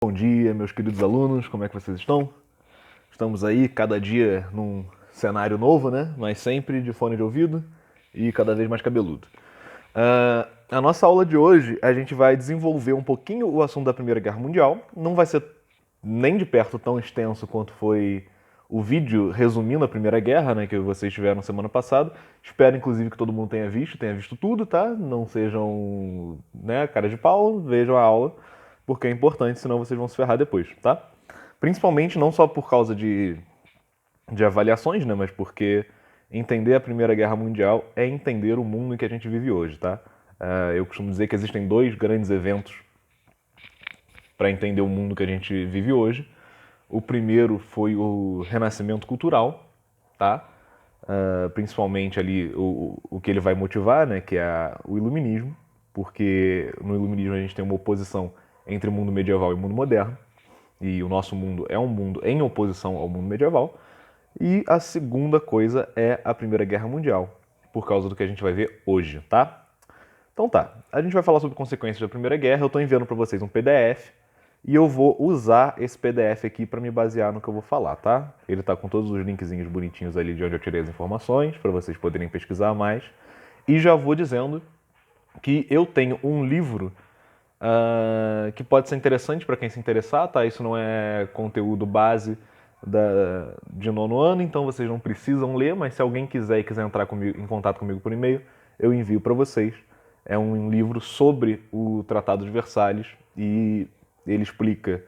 Bom dia, meus queridos alunos, como é que vocês estão? Estamos aí cada dia num cenário novo, né? Mas sempre de fone de ouvido e cada vez mais cabeludo. A nossa aula de hoje, a gente vai desenvolver um pouquinho o assunto da Primeira Guerra Mundial. Não vai ser nem de perto tão extenso quanto foi o vídeo resumindo a Primeira Guerra, né, que vocês tiveram semana passada. Espero, inclusive, que todo mundo tenha visto tudo, tá? Não sejam, né, cara de pau, vejam a aula, porque é importante, senão vocês vão se ferrar depois, tá? Principalmente não só por causa de avaliações, né, mas porque entender a Primeira Guerra Mundial é entender o mundo em que a gente vive hoje, tá? Eu costumo dizer que existem dois grandes eventos para entender o mundo que a gente vive hoje. O primeiro foi o renascimento cultural, tá? Principalmente ali o que ele vai motivar, né, que é o iluminismo, porque no iluminismo a gente tem uma oposição entre o mundo medieval e o mundo moderno, e o nosso mundo é um mundo em oposição ao mundo medieval. E a segunda coisa é a Primeira Guerra Mundial, por causa do que a gente vai ver hoje, tá? Então tá, a gente vai falar sobre consequências da Primeira Guerra. Eu estou enviando para vocês um PDF e eu vou usar esse PDF aqui para me basear no que eu vou falar, tá? Ele tá com todos os linkzinhos bonitinhos ali de onde eu tirei as informações, para vocês poderem pesquisar mais. E já vou dizendo que eu tenho um livro que pode ser interessante para quem se interessar, tá? Isso não é conteúdo base de nono ano, então vocês não precisam ler, mas se alguém quiser e quiser entrar em contato comigo por e-mail, eu envio para vocês. É um livro sobre o Tratado de Versalhes e ele explica.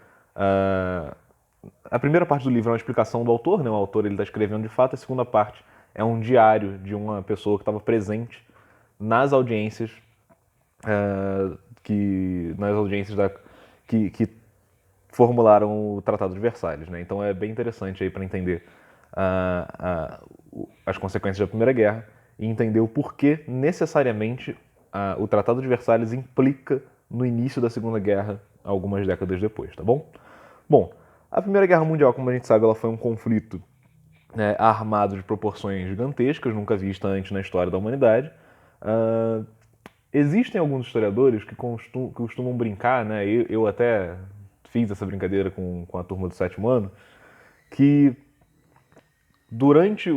A primeira parte do livro é uma explicação do autor, né? O autor ele está escrevendo de fato. A segunda parte é um diário de uma pessoa que estava presente nas audiências nas audiências que formularam o Tratado de Versalhes, né? Então é bem interessante aí para entender as consequências da Primeira Guerra e entender o porquê necessariamente o Tratado de Versalhes implica no início da Segunda Guerra algumas décadas depois, tá bom? Bom, a Primeira Guerra Mundial, como a gente sabe, ela foi um conflito, né, armado de proporções gigantescas, nunca vista antes na história da humanidade. Existem alguns historiadores que costumam brincar, né? Eu até fiz essa brincadeira com a turma do sétimo ano, que durante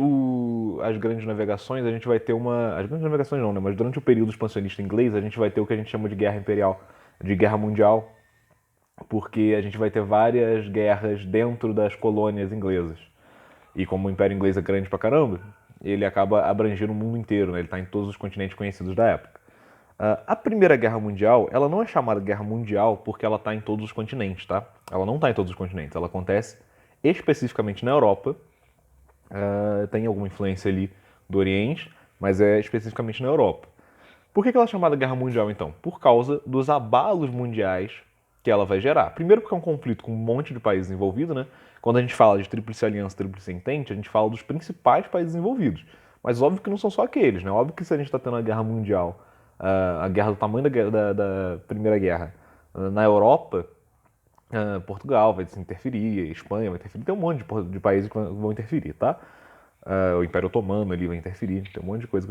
as grandes navegações a gente vai ter uma. As grandes navegações não, né? Mas durante o período expansionista inglês a gente vai ter o que a gente chama de guerra imperial, de guerra mundial, porque a gente vai ter várias guerras dentro das colônias inglesas. E como o Império Inglês é grande pra caramba, ele acaba abrangendo o mundo inteiro, né? Ele está em todos os continentes conhecidos da época. A Primeira Guerra Mundial, ela não é chamada Guerra Mundial porque ela está em todos os continentes, tá? Ela não está em todos os continentes, ela acontece especificamente na Europa, tem alguma influência ali do Oriente, mas é especificamente na Europa. Por que ela é chamada Guerra Mundial, então? Por causa dos abalos mundiais que ela vai gerar. Primeiro porque é um conflito com um monte de países envolvidos, né? Quando a gente fala de Tríplice Aliança, Tríplice Entente, a gente fala dos principais países envolvidos. Mas óbvio que não são só aqueles, né? Óbvio que se a gente está tendo a Guerra Mundial, a guerra do tamanho da Primeira Guerra, na Europa, Portugal vai interferir, Espanha vai interferir, tem um monte de países que vão interferir, tá? O Império Otomano ali vai interferir, tem um monte de coisa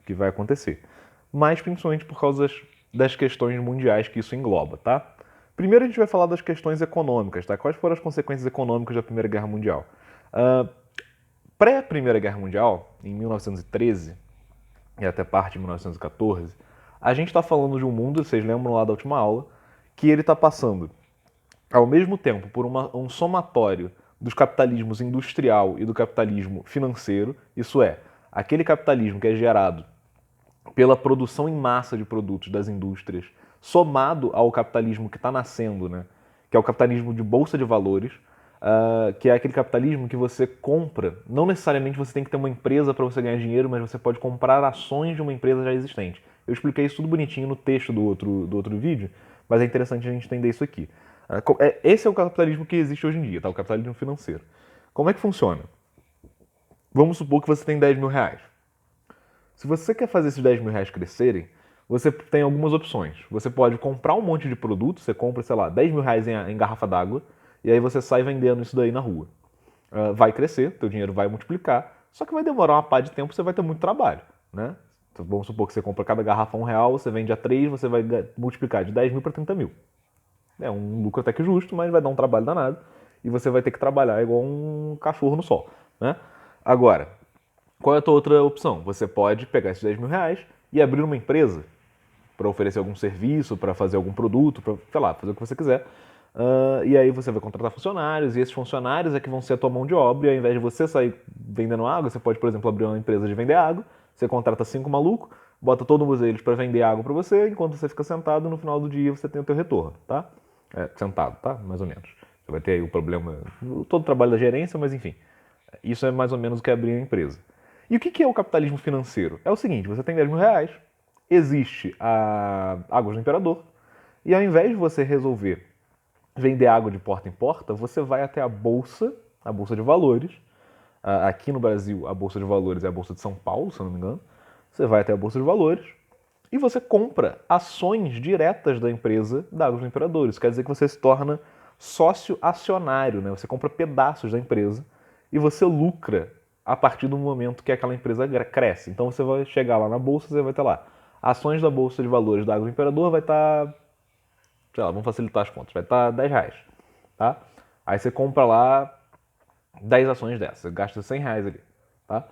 que vai acontecer. Mas principalmente por causa das questões mundiais que isso engloba, tá? Primeiro a gente vai falar das questões econômicas, tá? Quais foram as consequências econômicas da Primeira Guerra Mundial? Pré-Primeira Guerra Mundial, em 1913 e até parte de 1914, a gente está falando de um mundo, vocês lembram lá da última aula, que ele está passando ao mesmo tempo por um somatório dos capitalismos industrial e do capitalismo financeiro, isso é, aquele capitalismo que é gerado pela produção em massa de produtos das indústrias, somado ao capitalismo que está nascendo, né? Que é o capitalismo de bolsa de valores, que é aquele capitalismo que você compra. Não necessariamente você tem que ter uma empresa para você ganhar dinheiro, mas você pode comprar ações de uma empresa já existente. Eu expliquei isso tudo bonitinho no texto do outro vídeo, mas é interessante a gente entender isso aqui. Esse é o capitalismo que existe hoje em dia, tá? O capitalismo financeiro. Como é que funciona? Vamos supor que você tem 10 mil reais. Se você quer fazer esses 10 mil reais crescerem, você tem algumas opções. Você pode comprar um monte de produto, você compra, sei lá, 10 mil reais em garrafa d'água, e aí você sai vendendo isso daí na rua. Vai crescer, teu dinheiro vai multiplicar, só que vai demorar uma pá de tempo, você vai ter muito trabalho, né? Então, vamos supor que você compra cada garrafa R$ 1, você vende a 3, você vai multiplicar de 10 mil para 30 mil. É um lucro até que justo, mas vai dar um trabalho danado. E você vai ter que trabalhar igual um cachorro no sol, né? Agora, qual é a tua outra opção? Você pode pegar esses 10 mil reais e abrir uma empresa para oferecer algum serviço, para fazer algum produto, para, sei lá, fazer o que você quiser. E aí você vai contratar funcionários, e esses funcionários é que vão ser a tua mão de obra, e ao invés de você sair vendendo água, você pode, por exemplo, abrir uma empresa de vender água, você contrata 5 malucos, bota todos eles para vender água para você, enquanto você fica sentado, no final do dia você tem o teu retorno, tá? Sentado, tá? Mais ou menos. Você vai ter aí o problema, todo o trabalho da gerência, mas enfim. Isso é mais ou menos o que é abrir a empresa. E o que é o capitalismo financeiro? É o seguinte, você tem 10 mil reais, existe a Águas do Imperador, e ao invés de você resolver vender água de porta em porta, você vai até a Bolsa de Valores. Aqui no Brasil, a Bolsa de Valores é a Bolsa de São Paulo, se eu não me engano. Você vai até a Bolsa de Valores e você compra ações diretas da empresa da Águas do Imperador. Isso quer dizer que você se torna sócio acionário, né? Você compra pedaços da empresa e você lucra a partir do momento que aquela empresa cresce. Então você vai chegar lá na bolsa, você vai ter lá ações da Bolsa de Valores da Água do Imperador, vai estar, sei lá, vamos facilitar as contas, vai estar 10 reais, tá? Aí você compra lá 10 ações dessas, você gasta 100 reais ali, tá?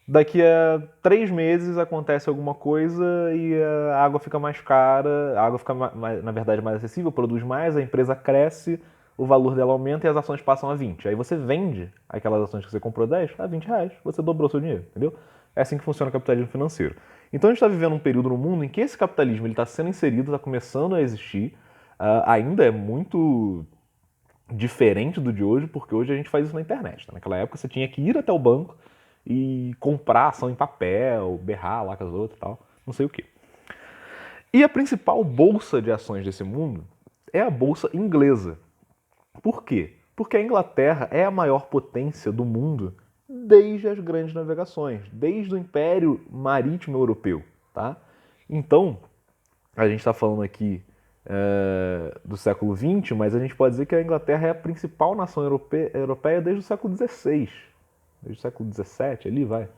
Daqui a 3 meses acontece alguma coisa e a água fica mais cara, a água fica, na verdade, mais acessível, produz mais, a empresa cresce, o valor dela aumenta e as ações passam a 20. Aí você vende aquelas ações que você comprou 10 a 20 reais, você dobrou seu dinheiro, entendeu? É assim que funciona o capitalismo financeiro. Então a gente está vivendo um período no mundo em que esse capitalismo está sendo inserido, está começando a existir, ainda é muito diferente do de hoje, porque hoje a gente faz isso na internet. Tá? Naquela época você tinha que ir até o banco e comprar ação em papel, berrar lá com as outras e tal, não sei o quê. E a principal bolsa de ações desse mundo é a bolsa inglesa. Por quê? Porque a Inglaterra é a maior potência do mundo desde as grandes navegações, desde o Império Marítimo Europeu, tá? Então, a gente está falando aqui do século XX, mas a gente pode dizer que a Inglaterra é a principal nação europeia desde o século XVI, desde o século XVII, ali vai.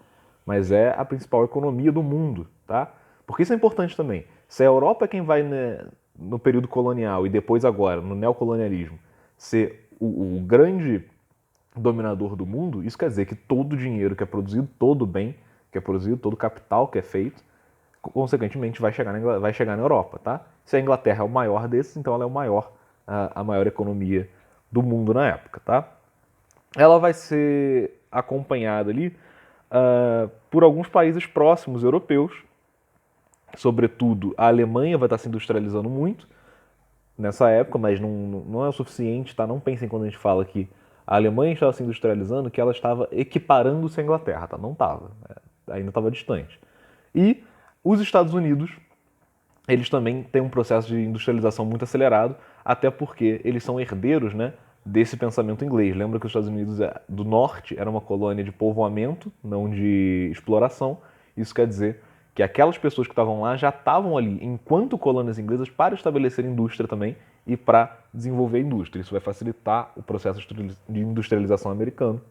Mas é a principal economia do mundo, tá? Porque isso é importante também. Se a Europa é quem vai, né, no período colonial e depois agora, no neocolonialismo, ser o grande dominador do mundo, isso quer dizer que todo o dinheiro que é produzido, todo o bem que é produzido, todo o capital que é feito, consequentemente vai chegar na Europa, tá? Se a Inglaterra é o maior desses, então ela é a maior economia do mundo na época, tá? Ela vai ser acompanhada ali por alguns países próximos europeus, sobretudo a Alemanha vai estar se industrializando muito nessa época, mas não é o suficiente, tá? Não pensem quando a gente fala que a Alemanha estava se industrializando que ela estava equiparando-se à Inglaterra, tá? Não estava, ainda estava distante. E os Estados Unidos, eles também têm um processo de industrialização muito acelerado, até porque eles são herdeiros, né, desse pensamento inglês. Lembra que os Estados Unidos do Norte era uma colônia de povoamento, não de exploração. Isso quer dizer que aquelas pessoas que estavam lá já estavam ali enquanto colônias inglesas para estabelecer indústria também e para desenvolver a indústria. Isso vai facilitar o processo de industrialização americano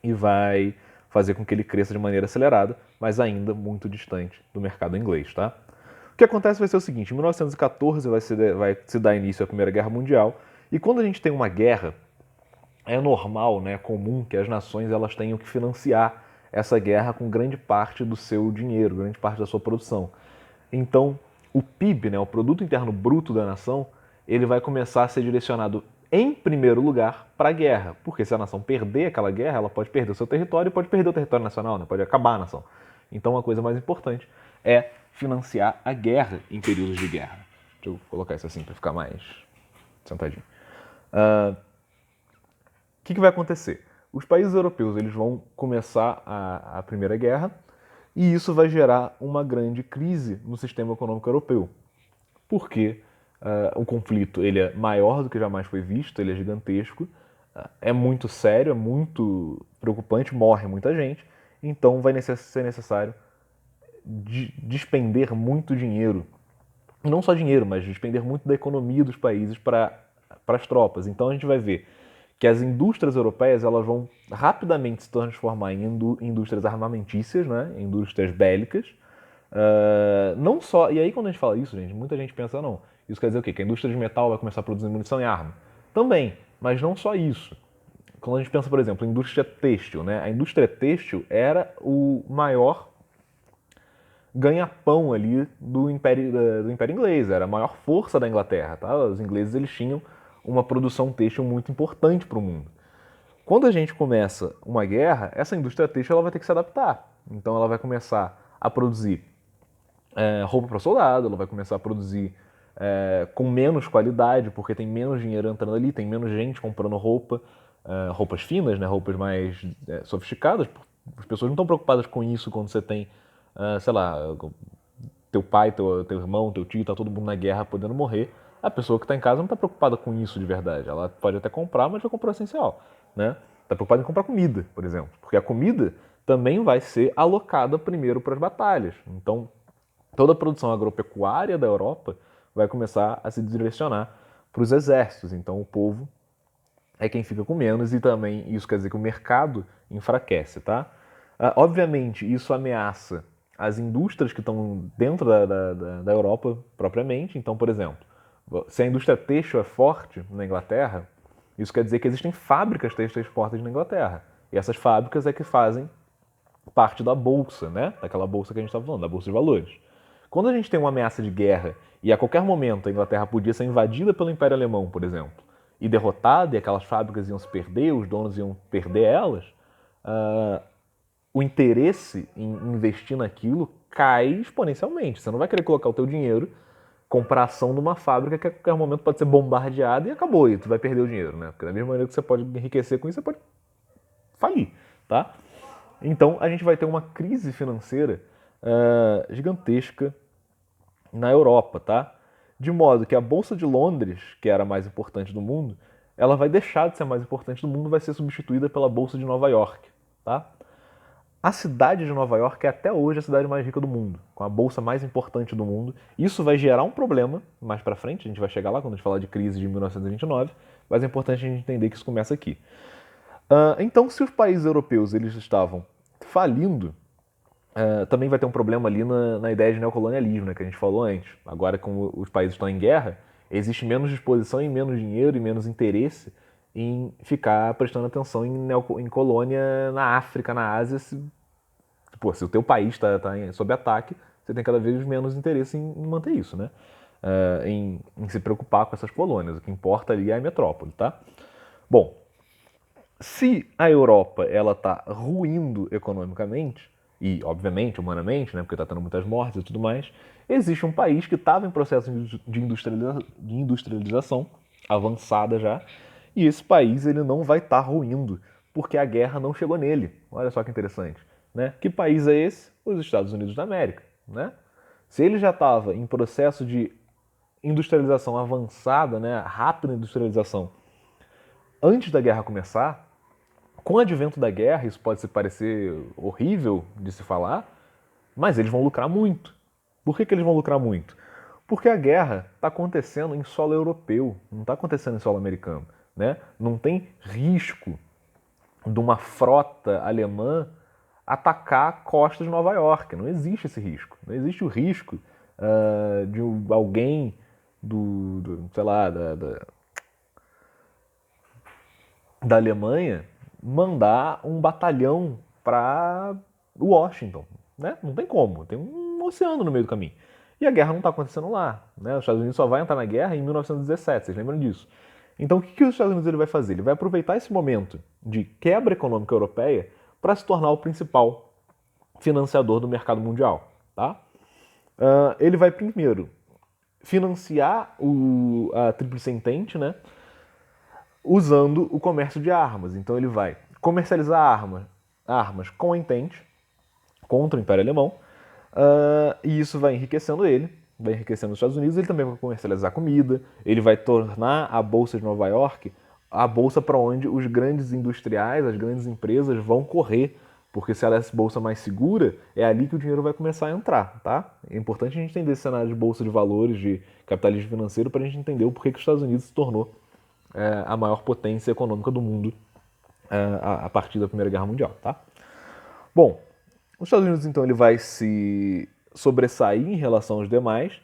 e vai fazer com que ele cresça de maneira acelerada, mas ainda muito distante do mercado inglês, tá? O que acontece vai ser o seguinte, em 1914 vai se dar início à Primeira Guerra Mundial, e quando a gente tem uma guerra, é normal, né, comum que as nações elas tenham que financiar essa guerra com grande parte do seu dinheiro, grande parte da sua produção. Então, o PIB, né, o Produto Interno Bruto da nação, ele vai começar a ser direcionado em primeiro lugar para a guerra, porque se a nação perder aquela guerra, ela pode perder o seu território e pode perder o território nacional, né, pode acabar a nação. Então, a coisa mais importante é financiar a guerra em períodos de guerra. Deixa eu colocar isso assim para ficar mais sentadinho. O que vai acontecer? Os países europeus eles vão começar a Primeira Guerra e isso vai gerar uma grande crise no sistema econômico europeu. Porque o conflito ele é maior do que jamais foi visto, ele é gigantesco, é muito sério, é muito preocupante, morre muita gente, então vai ser necessário despender muito dinheiro. Não só dinheiro, mas despender muito da economia dos países para as tropas. Então a gente vai ver que as indústrias europeias elas vão rapidamente se transformar em indústrias armamentícias, né? Indústrias bélicas. Não só. E aí, quando a gente fala isso, gente, muita gente pensa, não, Isso quer dizer o quê? Que a indústria de metal vai começar a produzir munição e arma? Também, mas não só isso. Quando a gente pensa, por exemplo, em indústria têxtil, né? A indústria têxtil era o maior ganha-pão ali do Império Inglês, era a maior força da Inglaterra, tá? Os ingleses eles tinham uma produção têxtil muito importante para o mundo. Quando a gente começa uma guerra, essa indústria têxtil ela vai ter que se adaptar. Então ela vai começar a produzir roupa para soldado, ela vai começar a produzir com menos qualidade, porque tem menos dinheiro entrando ali, tem menos gente comprando roupa, roupas finas, né, roupas mais sofisticadas. As pessoas não estão preocupadas com isso quando você tem, sei lá, teu pai, teu irmão, teu tio, tá todo mundo na guerra podendo morrer. A pessoa que está em casa não está preocupada com isso de verdade. Ela pode até comprar, mas vai comprar o essencial, né? Está preocupada em comprar comida, por exemplo, porque a comida também vai ser alocada primeiro para as batalhas. Então, toda a produção agropecuária da Europa vai começar a se direcionar para os exércitos. Então, o povo é quem fica com menos e também isso quer dizer que o mercado enfraquece, tá? Obviamente, isso ameaça as indústrias que estão dentro da Europa propriamente. Então, por exemplo, se a indústria têxtil é forte na Inglaterra, isso quer dizer que existem fábricas têxteis fortes na Inglaterra. E essas fábricas é que fazem parte da bolsa, né? Daquela bolsa que a gente estava falando, da bolsa de valores. Quando a gente tem uma ameaça de guerra e a qualquer momento a Inglaterra podia ser invadida pelo Império Alemão, por exemplo, e derrotada, e aquelas fábricas iam se perder, os donos iam perder elas, o interesse em investir naquilo cai exponencialmente. Você não vai querer colocar o teu dinheiro, comprar ação de uma fábrica que a qualquer momento pode ser bombardeada e acabou, e tu vai perder o dinheiro, né? Porque da mesma maneira que você pode enriquecer com isso, você pode falir, tá? Então a gente vai ter uma crise financeira gigantesca na Europa, tá? De modo que a Bolsa de Londres, que era a mais importante do mundo, ela vai deixar de ser a mais importante do mundo, vai ser substituída pela Bolsa de Nova York, tá? A cidade de Nova York é até hoje a cidade mais rica do mundo, com a bolsa mais importante do mundo. Isso vai gerar um problema mais para frente, a gente vai chegar lá quando a gente falar de crise de 1929, mas é importante a gente entender que isso começa aqui. Então, se os países europeus eles estavam falindo, também vai ter um problema ali na ideia de neocolonialismo, né, que a gente falou antes. Agora, como os países estão em guerra, existe menos disposição e menos dinheiro e menos interesse em ficar prestando atenção em colônia na África, na Ásia. Se o teu país está sob ataque, você tem cada vez menos interesse em manter isso, né? Em se preocupar com essas colônias. O que importa ali é a metrópole, tá? Bom, se a Europa ela está ruindo economicamente, e obviamente humanamente, né, porque está tendo muitas mortes e tudo mais, existe um país que estava em processo de industrialização avançada já, e esse país ele não vai estar ruindo, porque a guerra não chegou nele. Olha só que interessante. Né? Que país é esse? Os Estados Unidos da América. Né? Se ele já estava em processo de industrialização avançada, né, rápida industrialização, antes da guerra começar, com o advento da guerra, isso pode parecer horrível de se falar, mas eles vão lucrar muito. Por que eles vão lucrar muito? Porque a guerra está acontecendo em solo europeu, não está acontecendo em solo americano. Né? Não tem risco de uma frota alemã atacar a costa de Nova York. Não existe esse risco. Não existe o risco de alguém sei lá, da Alemanha mandar um batalhão para Washington. Né? Não tem como. Tem um oceano no meio do caminho. E a guerra não está acontecendo lá. Né? Os Estados Unidos só vai entrar na guerra em 1917, vocês lembram disso? Então o que os Estados Unidos ele vai fazer? Ele vai aproveitar esse momento de quebra econômica europeia para se tornar o principal financiador do mercado mundial. Tá? Ele vai primeiro financiar a Tríplice Entente, né, usando o comércio de armas. Então ele vai comercializar armas com a Entente contra o Império Alemão, e isso vai enriquecendo ele, vai enriquecendo os Estados Unidos. Ele também vai comercializar comida, ele vai tornar a Bolsa de Nova York a bolsa para onde os grandes industriais, as grandes empresas vão correr, porque se ela é essa bolsa mais segura, é ali que o dinheiro vai começar a entrar, tá? É importante a gente entender esse cenário de bolsa de valores, de capitalismo financeiro, para a gente entender o porquê que os Estados Unidos se tornou a maior potência econômica do mundo a partir da Primeira Guerra Mundial, tá? Bom, os Estados Unidos, então, ele vai se sobressair em relação aos demais,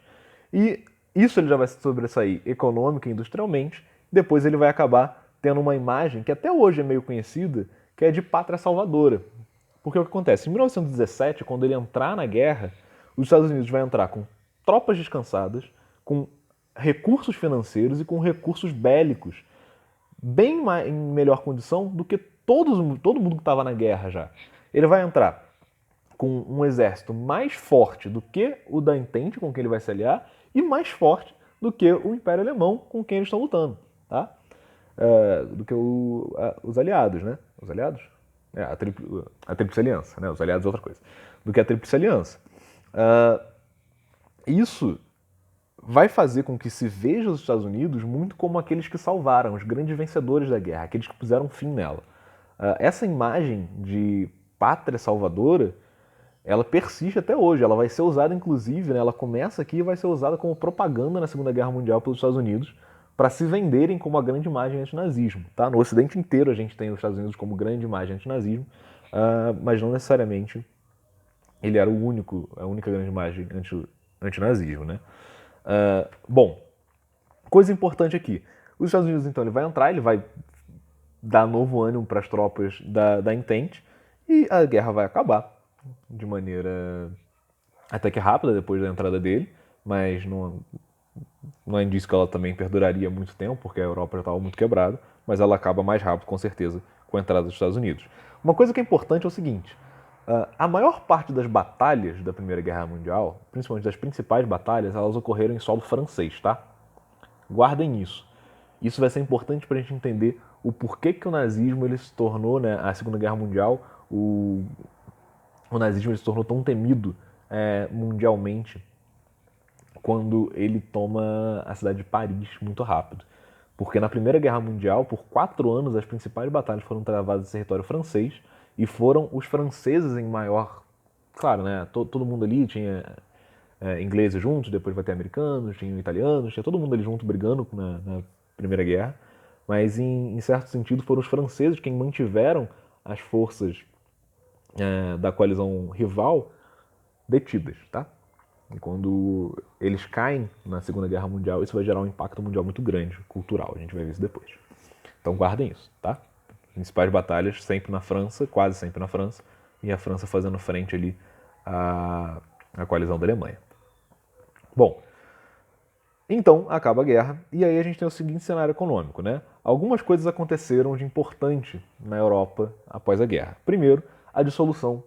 e Isso ele já vai se sobressair econômica e industrialmente, depois ele vai acabar tendo uma imagem que até hoje é meio conhecida, que é de pátria salvadora. Porque o que acontece? Em 1917, quando ele entrar na guerra, os Estados Unidos vai entrar com tropas descansadas, com recursos financeiros e com recursos bélicos bem em melhor condição do que todo mundo que estava na guerra já. Ele vai entrar com um exército mais forte do que o da Entente, com quem ele vai se aliar, e mais forte do que o Império Alemão, com quem eles estão lutando, tá? Do que os aliados, né? Os aliados? A Tríplice Aliança, né? Os aliados é outra coisa. Do que a Tríplice Aliança. Isso vai fazer com que se veja os Estados Unidos muito como aqueles que salvaram, os grandes vencedores da guerra, aqueles que puseram fim nela. Essa imagem de pátria salvadora, ela persiste até hoje. Ela vai ser usada, inclusive, né, ela começa aqui e vai ser usada como propaganda na Segunda Guerra Mundial pelos Estados Unidos para se venderem como a grande imagem antinazismo. Tá? No Ocidente inteiro a gente tem os Estados Unidos como grande imagem antinazismo, mas não necessariamente ele era a única grande imagem antinazismo, né? Bom, coisa importante aqui. Os Estados Unidos, então, ele vai entrar, ele vai dar novo ânimo para as tropas da Entente e a guerra vai acabar de maneira até que rápida depois da entrada dele, mas não é indício que ela também perduraria muito tempo, porque a Europa já estava muito quebrada, mas ela acaba mais rápido, com certeza, com a entrada dos Estados Unidos. Uma coisa que é importante é o seguinte: a maior parte das batalhas da Primeira Guerra Mundial, principalmente das principais batalhas, elas ocorreram em solo francês, tá? Guardem isso. Isso vai ser importante para a gente entender o porquê que o nazismo ele se tornou, né, a Segunda Guerra Mundial, o nazismo ele se tornou tão temido mundialmente quando ele toma a cidade de Paris muito rápido. Porque na Primeira Guerra Mundial, por 4 anos, as principais batalhas foram travadas em território francês e foram os franceses em maior... Claro, né? Todo mundo ali tinha ingleses juntos, depois vai ter americanos, tinha italianos, tinha todo mundo ali junto brigando na Primeira Guerra. Mas, em certo sentido, foram os franceses quem mantiveram as forças da coalizão rival detidas, tá? E quando eles caem na Segunda Guerra Mundial, isso vai gerar um impacto mundial muito grande, cultural. A gente vai ver isso depois. Então guardem isso, tá? Principais batalhas sempre na França, quase sempre na França, e a França fazendo frente ali à coalizão da Alemanha. Bom, então acaba a guerra, e aí a gente tem o seguinte cenário econômico, né? Algumas coisas aconteceram de importante na Europa após a guerra. Primeiro, a dissolução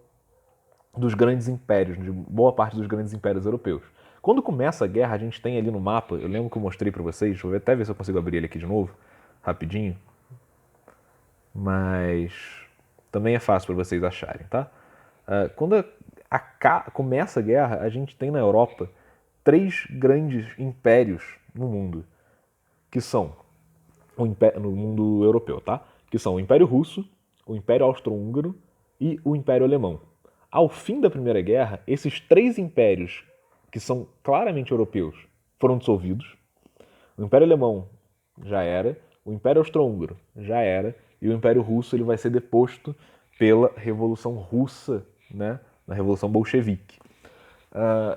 dos grandes impérios, de boa parte dos grandes impérios europeus. Quando começa a guerra, a gente tem ali no mapa, eu lembro que eu mostrei para vocês, deixa eu até ver se eu consigo abrir ele aqui de novo, rapidinho, mas também é fácil para vocês acharem, tá? Quando começa a guerra, a gente tem na Europa 3 grandes impérios no mundo, que são no mundo europeu, tá? Que são o Império Russo, o Império Austro-Húngaro e o Império Alemão. Ao fim da Primeira Guerra, esses 3 impérios, que são claramente europeus, foram dissolvidos. O Império Alemão já era, o Império Austro-Húngaro já era, e o Império Russo ele vai ser deposto pela Revolução Russa, né, na Revolução Bolchevique.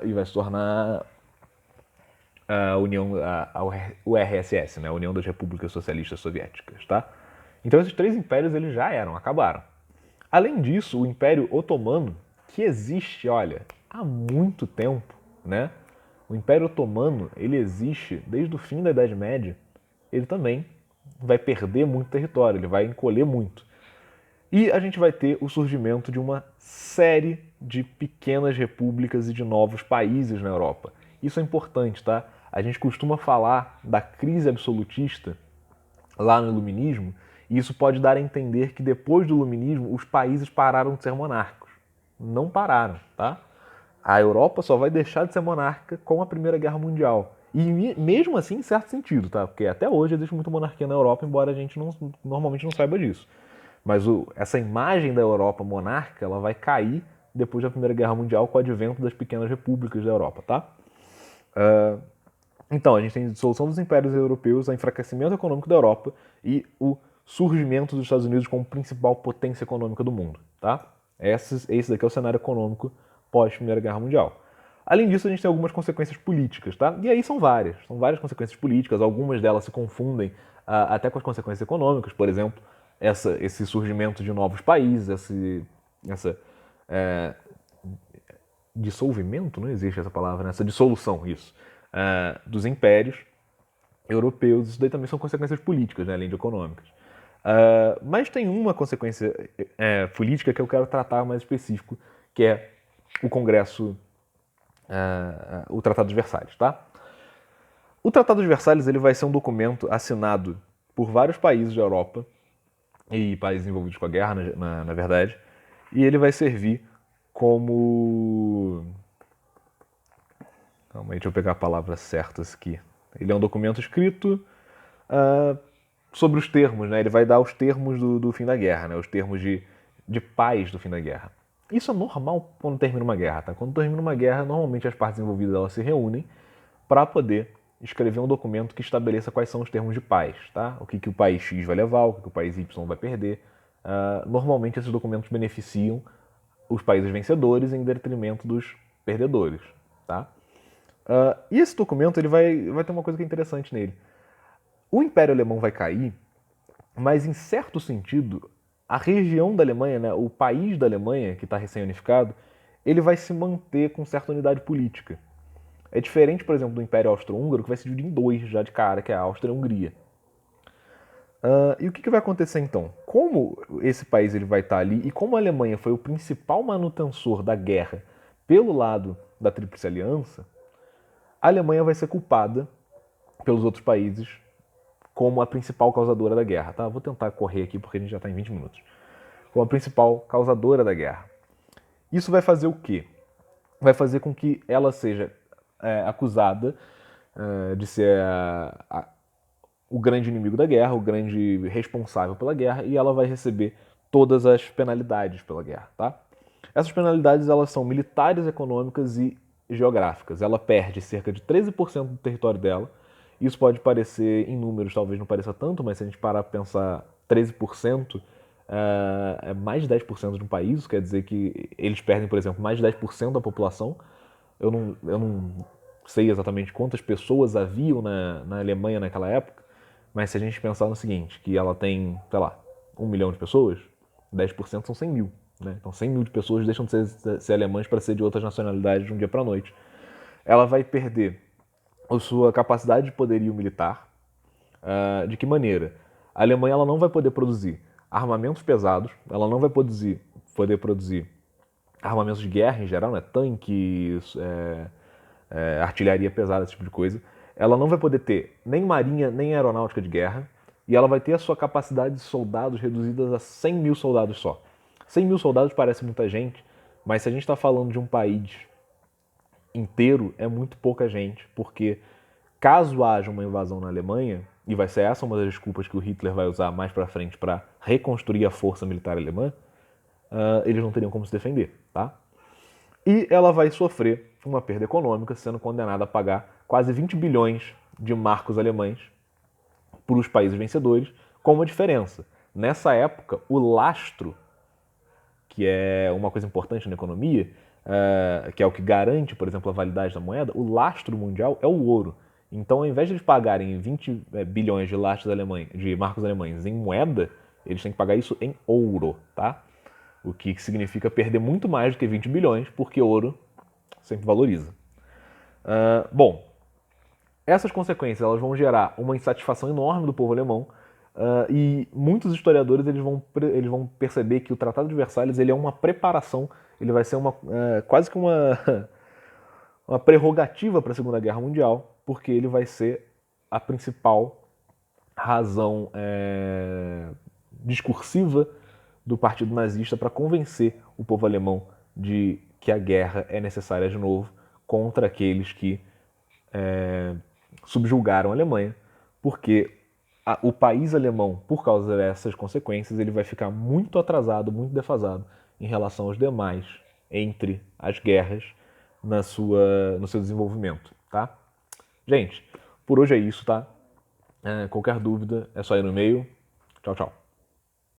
E vai se tornar a União, a URSS, né, a União das Repúblicas Socialistas Soviéticas, tá? Então esses 3 impérios eles já acabaram. Além disso, o Império Otomano, que existe, olha, há muito tempo, né? O Império Otomano, ele existe desde o fim da Idade Média. Ele também vai perder muito território, ele vai encolher muito. E a gente vai ter o surgimento de uma série de pequenas repúblicas e de novos países na Europa. Isso é importante, tá? A gente costuma falar da crise absolutista lá no Iluminismo, e isso pode dar a entender que depois do Iluminismo os países pararam de ser monárquicos. Não pararam, tá? A Europa só vai deixar de ser monárquica com a Primeira Guerra Mundial. E mesmo assim, em certo sentido, tá? Porque até hoje existe muita monarquia na Europa, embora a gente normalmente não saiba disso. Mas essa imagem da Europa monárquica, ela vai cair depois da Primeira Guerra Mundial com o advento das pequenas repúblicas da Europa, tá? Então, a gente tem a dissolução dos impérios europeus, o enfraquecimento econômico da Europa e o surgimento dos Estados Unidos como principal potência econômica do mundo, tá? Esse daqui é o cenário econômico pós-Primeira Guerra Mundial. Além disso, a gente tem algumas consequências políticas, tá? E aí são várias consequências políticas, algumas delas se confundem até com as consequências econômicas, por exemplo, esse surgimento de novos países, essa dissolvimento, não existe essa palavra, né? Essa dissolução, isso, dos impérios europeus, isso daí também são consequências políticas, né, além de econômicas. Mas tem uma consequência política que eu quero tratar mais específico, que é o Congresso, o Tratado de Versalhes, tá? O Tratado de Versalhes ele vai ser um documento assinado por vários países da Europa e países envolvidos com a guerra, na verdade, e ele vai servir como... Calma aí, deixa eu pegar a palavra certa aqui. Ele é um documento escrito sobre os termos, né? Ele vai dar os termos do fim da guerra, né? Os termos de paz do fim da guerra. Isso é normal quando termina uma guerra, tá? Quando termina uma guerra, normalmente as partes envolvidas elas se reúnem para poder escrever um documento que estabeleça quais são os termos de paz, tá? O que o país X vai levar, o que o país Y vai perder. Normalmente esses documentos beneficiam os países vencedores em detrimento dos perdedores, tá? E esse documento ele vai ter uma coisa que é interessante nele. O Império Alemão vai cair, mas em certo sentido, a região da Alemanha, né, o país da Alemanha, que está recém-unificado, ele vai se manter com certa unidade política. É diferente, por exemplo, do Império Austro-Húngaro, que vai se dividir em dois já de cara, que é a Áustria e a Hungria. E o que vai acontecer então? Como esse país ele vai estar ali e como a Alemanha foi o principal manutensor da guerra pelo lado da Tríplice Aliança, a Alemanha vai ser culpada pelos outros países como a principal causadora da guerra, tá? Vou tentar correr aqui porque a gente já está em 20 minutos. Como a principal causadora da guerra. Isso vai fazer o quê? Vai fazer com que ela seja acusada de ser o grande inimigo da guerra, o grande responsável pela guerra, e ela vai receber todas as penalidades pela guerra, tá? Essas penalidades elas são militares, econômicas e geográficas. Ela perde cerca de 13% do território dela. Isso pode parecer, em números, talvez não pareça tanto, mas se a gente parar para pensar 13%, é mais de 10% de um país. Isso quer dizer que eles perdem, por exemplo, mais de 10% da população. Eu não sei exatamente quantas pessoas haviam na Alemanha naquela época, mas se a gente pensar no seguinte, que ela tem, sei lá, 1 milhão de pessoas, 10% são 100 mil. Né? Então 100 mil de pessoas deixam de ser alemãs para ser de outras nacionalidades de um dia para a noite. Ela vai perder a sua capacidade de poderio militar. De que maneira? A Alemanha ela não vai poder produzir armamentos pesados, ela não vai poder produzir armamentos de guerra em geral, né? Tanques, artilharia pesada, esse tipo de coisa. Ela não vai poder ter nem marinha, nem aeronáutica de guerra, e ela vai ter a sua capacidade de soldados reduzida a 100 mil soldados só. 100 mil soldados parece muita gente, mas se a gente está falando de um país inteiro, é muito pouca gente, porque caso haja uma invasão na Alemanha, e vai ser essa uma das desculpas que o Hitler vai usar mais para frente para reconstruir a força militar alemã, eles não teriam como se defender, tá? E ela vai sofrer uma perda econômica, sendo condenada a pagar quase 20 bilhões de marcos alemães para os países vencedores, com uma diferença. Nessa época, o lastro, que é uma coisa importante na economia, que é o que garante, por exemplo, a validade da moeda, o lastro mundial é o ouro. Então, ao invés de eles pagarem 20 bilhões de lastros de marcos alemães em moeda, eles têm que pagar isso em ouro, tá? O que significa perder muito mais do que 20 bilhões, porque ouro sempre valoriza. Bom, essas consequências elas vão gerar uma insatisfação enorme do povo alemão, e muitos historiadores eles vão perceber que o Tratado de Versalhes ele é uma preparação, ele vai ser quase que uma prerrogativa para a Segunda Guerra Mundial, porque ele vai ser a principal razão discursiva do Partido Nazista para convencer o povo alemão de que a guerra é necessária de novo contra aqueles que subjugaram a Alemanha, porque o país alemão, por causa dessas consequências, ele vai ficar muito atrasado, muito defasado em relação aos demais entre as guerras no seu desenvolvimento, tá? Gente, por hoje é isso, tá? Qualquer dúvida é só ir no e-mail. Tchau, tchau.